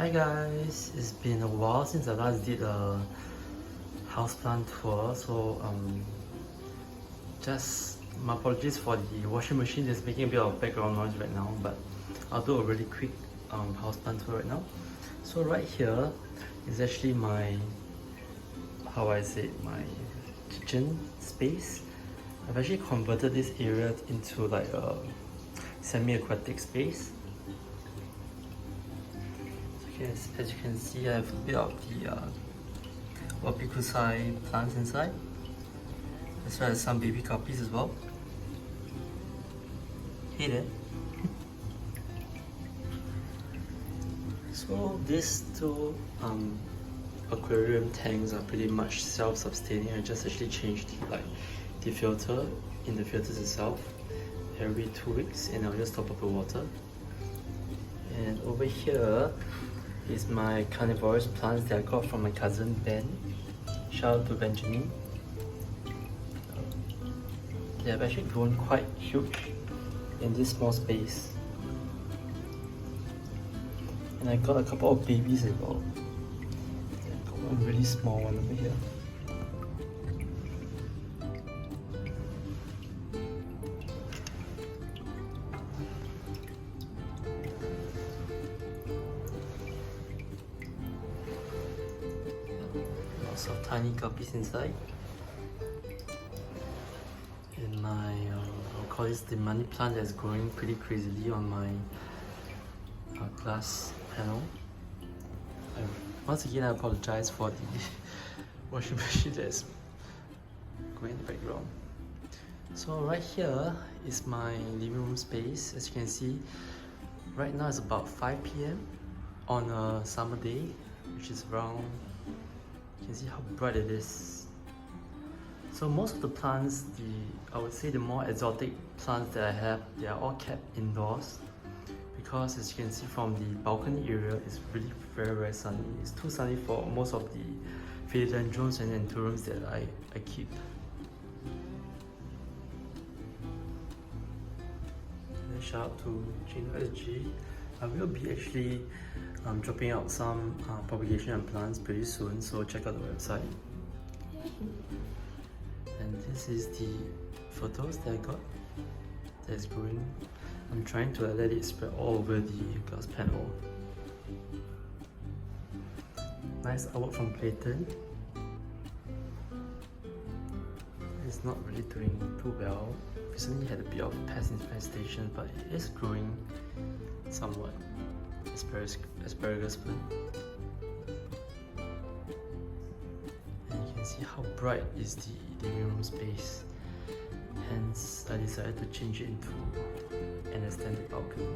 Hi guys, it's been a while since I last did a houseplant tour, so just my apologies for the washing machine that's making a bit of background noise right now, but I'll do a really quick houseplant tour right now. So right here is actually my, my kitchen space. I've actually converted this area into like a semi-aquatic space. Yes, as you can see, I have a bit of the Opicusai plants inside, as well as some baby guppies as well. Hey there. So these two aquarium tanks are pretty much self-sustaining. I just actually changed the filter in the filters itself every 2 weeks, and I'll just top up the water. And over here is my carnivorous plants that I got from my cousin Ben. Shout out to Benjamin. They have actually grown quite huge in this small space. And I got a couple of babies as well. I got one really small one over here. Lots of tiny guppies inside. And my, I'll call this the money plant that's growing pretty crazily on my glass panel. Once again, I apologize for the washing machine that's going in the background. So right here is my living room space. As you can see, right now it's about 5 p.m. on a summer day, which is around, you can see how bright it is. So most of the plants, I would say the more exotic plants that I have, they are all kept indoors, because as you can see from the balcony area, it's really very sunny. It's too sunny for most of the philodendrons and anthuriums that I keep. And shout out to Gino SG. I will be actually dropping out some propagation and plants pretty soon, so check out the website. And this is the photos that I got that's growing. I'm trying to let it spread all over the glass panel. Nice artwork from Clayton. It's not really doing too well. Recently had a bit of pest infestation, but it is growing somewhat. Asparagus plant. And you can see how bright is the living room space. Hence, I decided to change it into an extended balcony.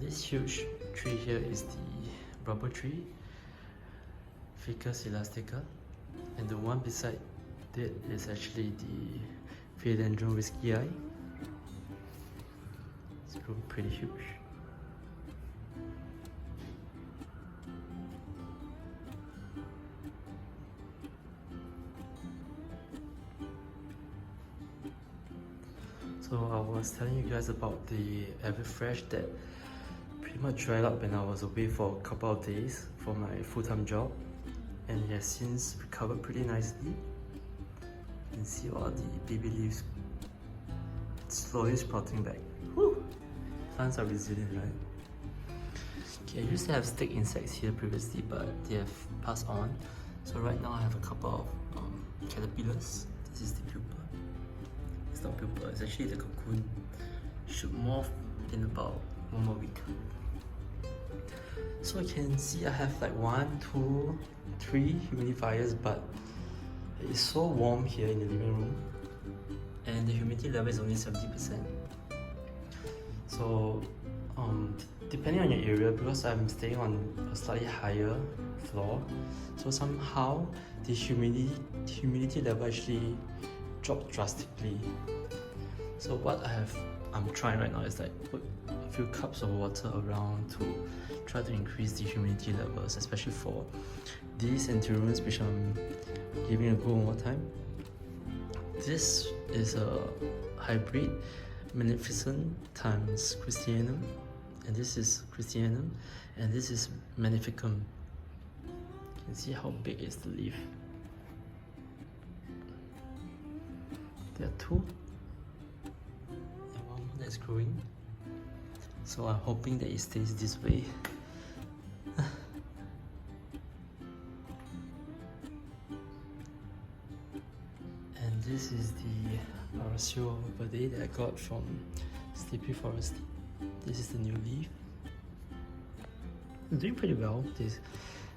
This huge tree here is the rubber tree, Ficus elastica, and the one beside it is actually the philodendron whiskey eye. It's grown pretty huge. So I was telling you guys about the Everfresh that pretty much dried up when I was away for a couple of days for my full-time job, and it has since recovered pretty nicely. You can see all the baby leaves slowly sprouting back. Woo! Plants are resilient, right? Okay, I used to have stick insects here previously, but they have passed on. So right now I have a couple of caterpillars. This is the pupa. It's not pupa, it's actually the cocoon. Should morph in about 1 more week. So you can see I have like 1, 2, 3 humidifiers, but it's so warm here in the living room, and the humidity level is only 70%. So depending on your area, because I'm staying on a slightly higher floor, so somehow the humidity level actually dropped drastically. So what I'm trying right now is like put a few cups of water around to try to increase the humidity levels, especially for these anthuriums, which I'm giving a go one more time. This is a hybrid Magnificent times Christianum, and this is Christianum, and this is Magnificum. You can see how big is the leaf. There are two, and one more that's growing. So I'm hoping that it stays this way. And this is the Arasio Verde that I got from Sleepy Forest. This is the new leaf. It's doing pretty well.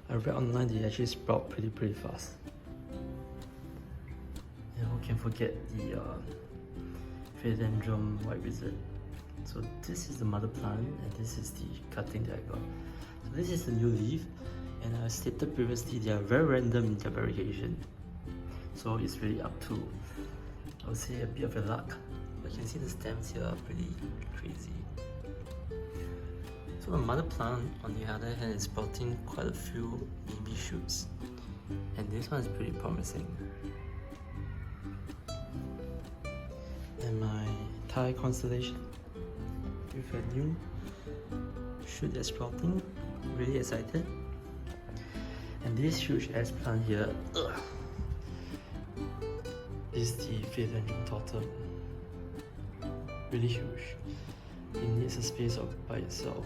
I read online they actually sprout pretty fast. And who can forget the Philodendron White Wizard. So this is the mother plant, and this is the cutting that I got. So this is the new leaf, and I stated previously they are very random in their variegation. So it's really up to, I would say, a bit of a luck. But you can see the stems here are pretty crazy. So the mother plant, on the other hand, is sprouting quite a few baby shoots, and this one is pretty promising. And my Thai constellation with a new shoot that's sprouting, really excited. And this huge ass plant here is the Philodendron Totem. Really huge. It needs a space by itself.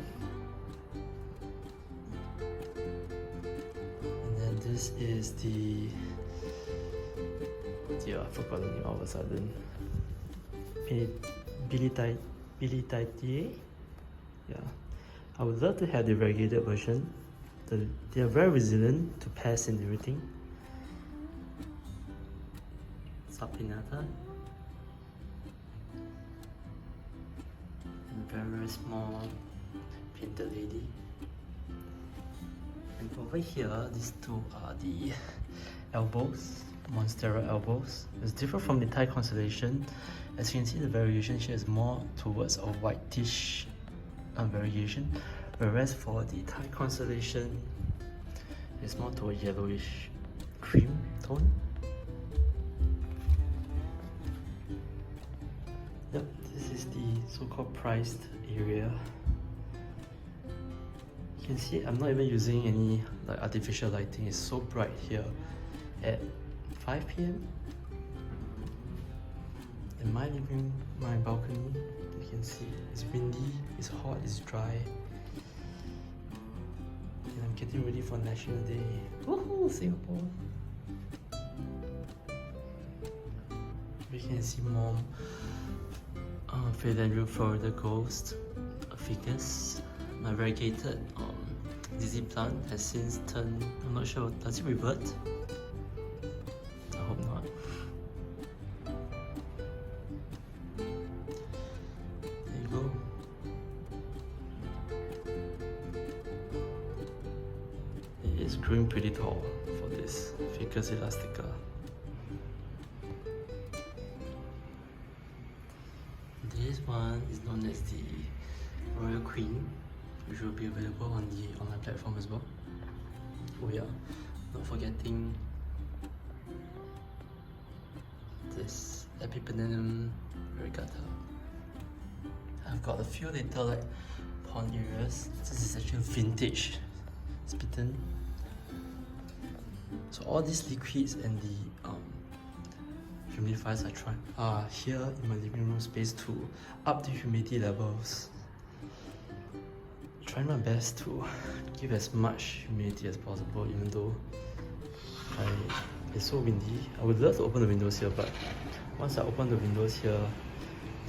And then this is the I forgot the name all of a sudden. Billy. Yeah. I would love to have the variegated version. They are very resilient to pests and everything. Sapinata. And very small painted lady. And over here, these two are the elbows, Monstera elbows. It's different from the Thai constellation. As you can see, the variation here is more towards a whitish variation, whereas for the Thai constellation, it's more to a yellowish cream tone. Yep, this is the so-called priced area. You can see I'm not even using any artificial lighting. It's so bright here at 5 PM. In my living, my balcony, you can see it's windy, it's hot, it's dry. And I'm getting ready for National Day. Woohoo, Singapore! We can see more Philodendron Florida Ghost ficus. My variegated dizzy plant has since turned, I'm not sure, does it revert? I hope not. There you go. It is growing pretty tall for this Ficus elastica. This one is known as the Royal Queen, which will be available on the online platform as well. Oh yeah, not forgetting this Epipendium variegata. I've got a few little pond areas. This is actually vintage Spitten. So all these liquids and the humidifiers are here in my living room space to up the humidity levels. Trying my best to give as much humidity as possible, even though it's so windy. I would love to open the windows here, but once I open the windows here,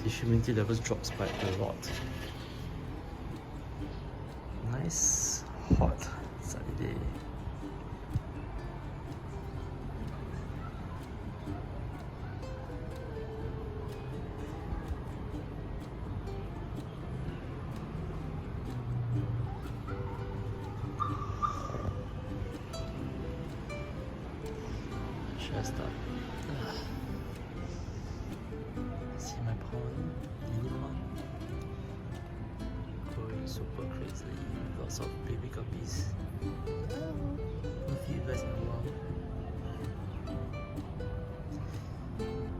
the humidity levels drops by a lot. Nice, hot, sunny day. Stressed up. See my pond, mini pond, growing super crazily. Lots of baby guppies. I'll feed you guys in a while.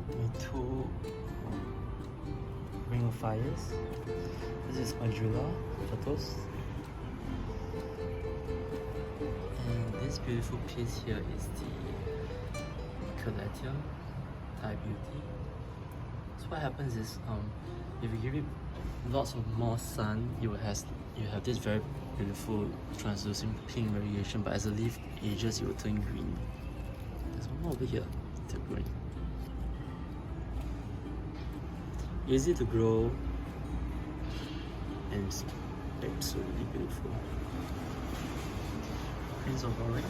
My two ring humidifiers. This is Majula photos. And this beautiful piece here is the Calatia Thai Beauty. So what happens is, if you give it lots of more sun, you have this very beautiful translucent pink variation, but as the leaf ages, it will turn green. There's one more over here, still growing. Easy to grow and it's absolutely beautiful. Prints of orange,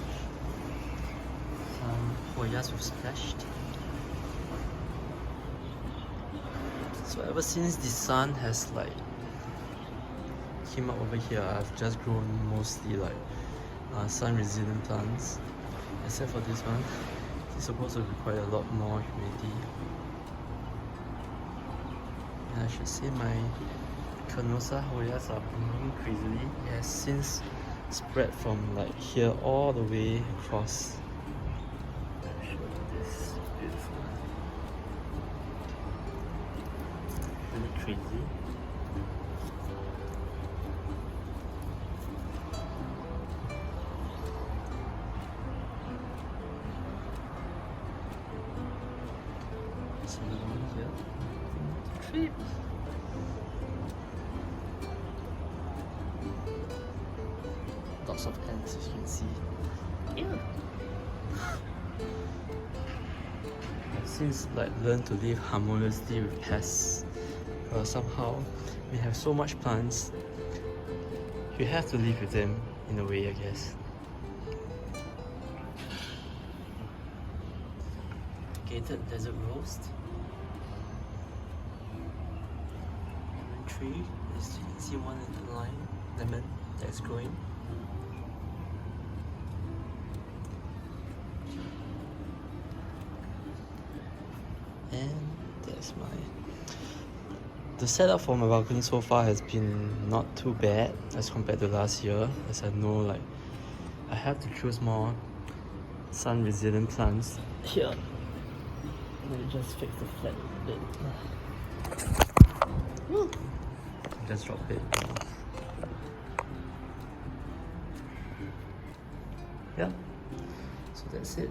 some Hoyas with splashed. So ever since the sun has like came up over here, I've just grown mostly like sun resilient plants, except for this one. It's supposed to require a lot more humidity. And I should say my Canosa Hoyas are blooming crazily. It has since spread from like here all the way across. I'll show you this beautiful, really crazy. There's another one here. Trip. Lots of ants, as you can see. Ew. I've since like learned to live harmoniously with pests. Somehow we have so much plants. You have to live with them in a way, I guess. Gated desert rose. Tree. As you can see, one in the line, lemon that's growing. And that's the setup for my balcony so far has been not too bad as compared to last year, as I know like I have to choose more sun resilient plants here. Let me just fix the flat a bit. Woo. Just drop it. Yeah, so that's it.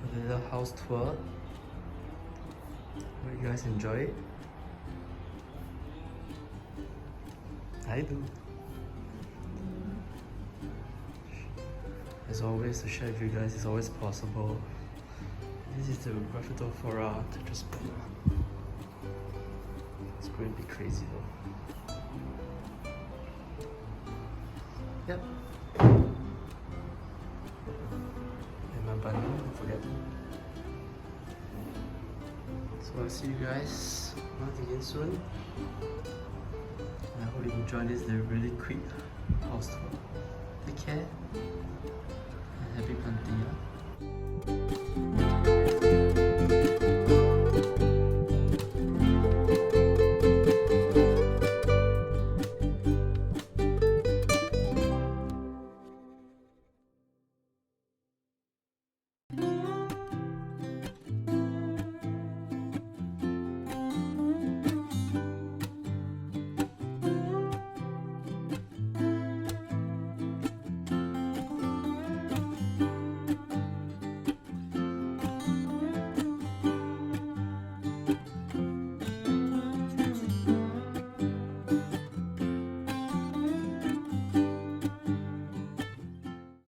A little house tour. Hope you guys enjoy it. I do. As always, to share with you guys is always possible. This is the Raphidophora tetraspora. It's going to be crazy though. Yep. And my bunny, don't forget. So I'll see you guys once again soon. And I hope you enjoy this really quick house tour. Take care and happy planting.